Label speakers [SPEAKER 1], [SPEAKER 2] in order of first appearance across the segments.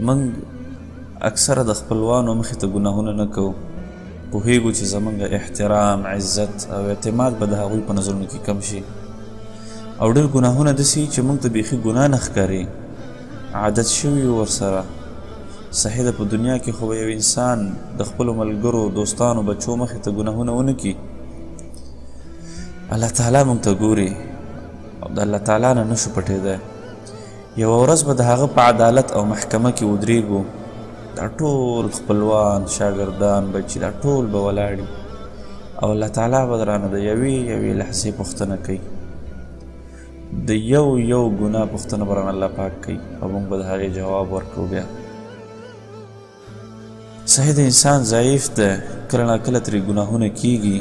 [SPEAKER 1] موږ اکثره د خپلوانو مخې ته ګناهونه نه کوو، پوهیږو چې زموږ احترام، عزت او اعتماد به د هغوی په نظرونو کې کم شي، او ډېر ګناهونه داسې چې موږ ته بیخي ګناه نه ښکاري، عادت شوي یو ورسره. صحیح ده په دنیا کې خو به یو انسان د خپلو ملګرو، دوستانو، بچو مخې ته ګناهونه ونه کړي، الله تعالی موږ ته ګوري او د الله تعالی نه نشو پټېدی. یوه ورځ به د هغه په عدالت او محکمه کې ودرېږو، دا ټول خپلوان، شاګردان، بچي، دا ټول به ولاړي او الله تعالی به درانه د یوې یوې لحظې پوښتنه کوي، د یو یو ګناه پوښتنه به رانه الله پاک کوي او موږ به د هغې جواب ورکړو. بیا صحیح د انسان ضعیف ده، کله ناکله ترې ګناهونه کیږي،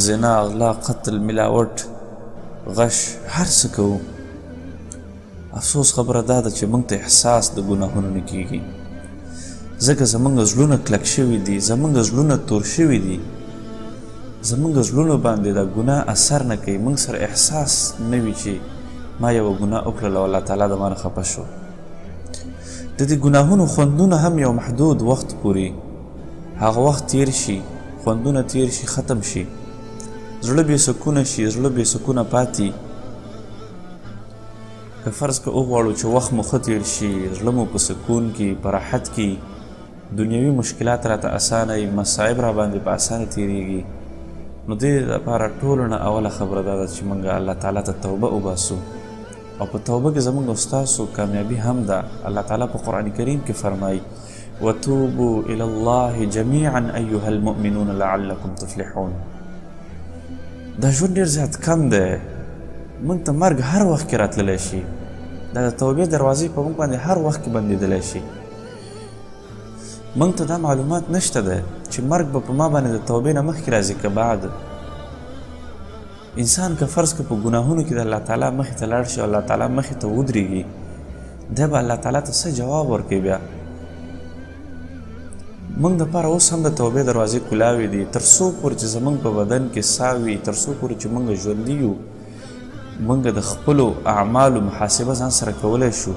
[SPEAKER 1] زنا، غلا، قتل، ملاوټ، غش، هر څه کوو. افسوس خبره دا ده چې موږ ته احساس د ګناهونو نه کیږي، ځکه زموږ زړونه کلک شوي دي، زموږ زړونه تور شوي دي، زموږ زړونو باندې دا ګناه اثر نه کوي. موږ سره احساس نه وي چې ما یوه ګناه وکړله او الله تعالی د ما نه خفه شو. د دې ګناهونو خوندونه هم یو محدود وخت پورې، هغه وخت تیر شي، خوندونه تیر شي، ختم شي، زړه بې سکونه شي، زړه بې سکونه پاتې. که فرض که وغواړو چې وخت مو ښه تیر شي، زړه مو په سکون کې، په راحت کې، دنیوي مشکلات راته اسانه وي، مصائب را باندې په اسانه تیریږي، نو دې لپاره ټولو نه اوله خبره دا ده چې موږ الله تعالی ته توبه وباسو، او په توبه کې زموږ او ستاسو کامیابي هم ده. الله تعالی په قرآن کریم کې فرمایي وتوبوا الى الله جميعا ایها المؤمنون لعلکم تفلحون. دا ژوند ډېر زیات کم دی، موږ ته مرګ هر وخت کې راتللی شي، دا د توبې دروازې په موږ باندې هر وخت کې بندېدلی شي. موږ ته دا معلومات نشته ده چې مرګ به په ما باندې د توبې نه مخکې راځي که بعد. انسان که فرض که په ګناهونو کې د الله تعالی مخې ته لاړ شي او الله تعالی مخې ته ودرېږي، دی به الله تعالی ته څه جواب ورکوي؟ بیا موږ دپاره اوس هم د توبې دروازې کلاوې دي، تر څو پورې چې زموږ په بدن کې ساه وي، تر څو پورې چې موږ ژوندي یو، موږ د خپلو اعمالو محاسبه ځان سره کولی شو،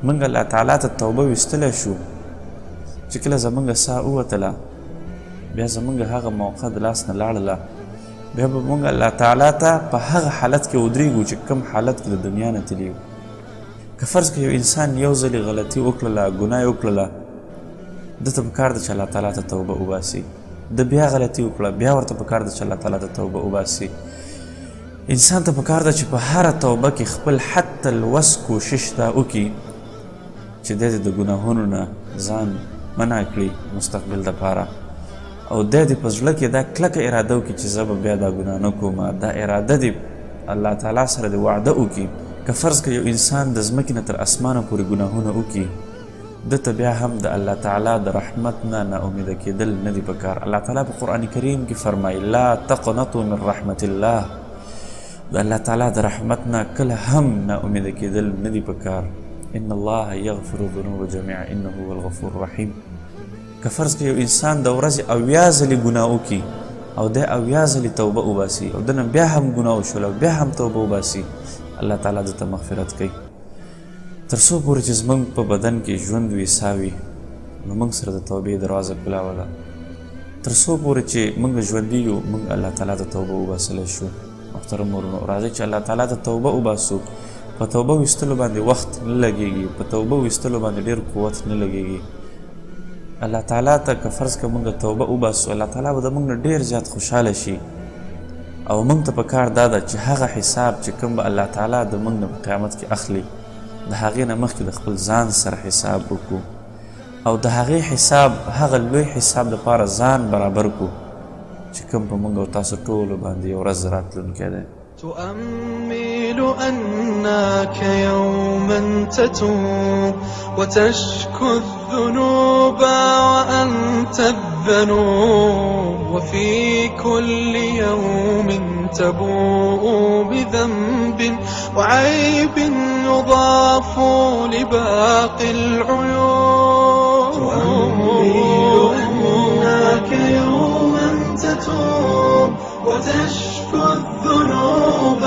[SPEAKER 1] موږ الله تعالی ته توبه ویستلی شو. چې کله زموږ ساه ووتله، بیا زموږ هغه موقع د لاس نه لاړله، بیا به موږ الله تعالی ته په هغه حالت کې ودرېږو چې کوم حالت کې د دنیا نه تللي یو. که فرض که یو انسان یو ځلې غلطي وکړله، ګناه یې وکړله، ده ته پکار ده چې الله تعالی ته توبه وباسي. ده بیا غلطي وکړه، بیا ورته پکار ده چې الله تعالی ته توبه وباسي. انسان ته پکار ده چې په هره توبه کې خپل حتی الوس کوشش دا وکړي چې دی د ګناهونو نه ځان منع کړي مستقبل دپاره، او دی دې په زړه کې دا کلکه اراده وکړي چې زه به بیا دا ګناه نه کوم. دا اراده دې الله تعالی سره د وعده وکړي. که فرض که یو انسان د ځمکې نه تر اسمانه پورې ګناهونه وکړي، ده ته بیا هم د الله تعالی د رحمت نه ناامیده کېدل نه دي پکار. الله تعالی په قرآن کریم کې فرمایي لا تقنطوا من رحمت الله، د الله تعالی د رحمت نه کله هم ناامیده کېدل نه دي پکار. ان الله یغفر الذنوب جميعا انه هو الغفور الرحیم. که فرض که یو انسان د ورځې 80 ځلې ګناه وکړي او دی 80 ځلې توبه وباسي او دنه بیا هم ګناه وشول او بیا هم توبه وباسي، الله تعالی د ته مغفرت کوي. تر څو پورې چې زموږ په بدن کې ژوند وي، ساه وي، نو موږ سره د توبې دروازه کلاوه ده. تر څو پورې چې موږ ژوندي یو، موږ الله تعالی ته توبه وباسلی شو. محترم ورونو، راځئ چې الله تعالی ته توبه وباسو. په توبه ویستلو باندې وخت نه لګېږي، په توبه ویستلو باندې ډېر قوت نه لګېږي. الله تعالی ته که فرض که موږ توبه وباسو، الله تعالی به د موږ نه ډېر زیات خوشحاله شي، او موږ ته پکار دا ده چې هغه حساب چې کوم به الله تعالی د موږ نه په قیامت کې اخلي، د هغې نه مخکې د خپل ځان سره حساب وکړو، او د هغې حساب، هغه لوی حساب دپاره ځان برابر کړو چې کوم په موږ او تاسو ټولو باندې یو ورځ راتلونکی دی.
[SPEAKER 2] تؤمل أنك يوما تتوب وتشكو الذنوب وأنت الذنوب، وفي كل يوم تبوء بذنب وعيب يضاف لباقي العيوب. تؤمل أنك يوما تتوب وتشكو الذنوب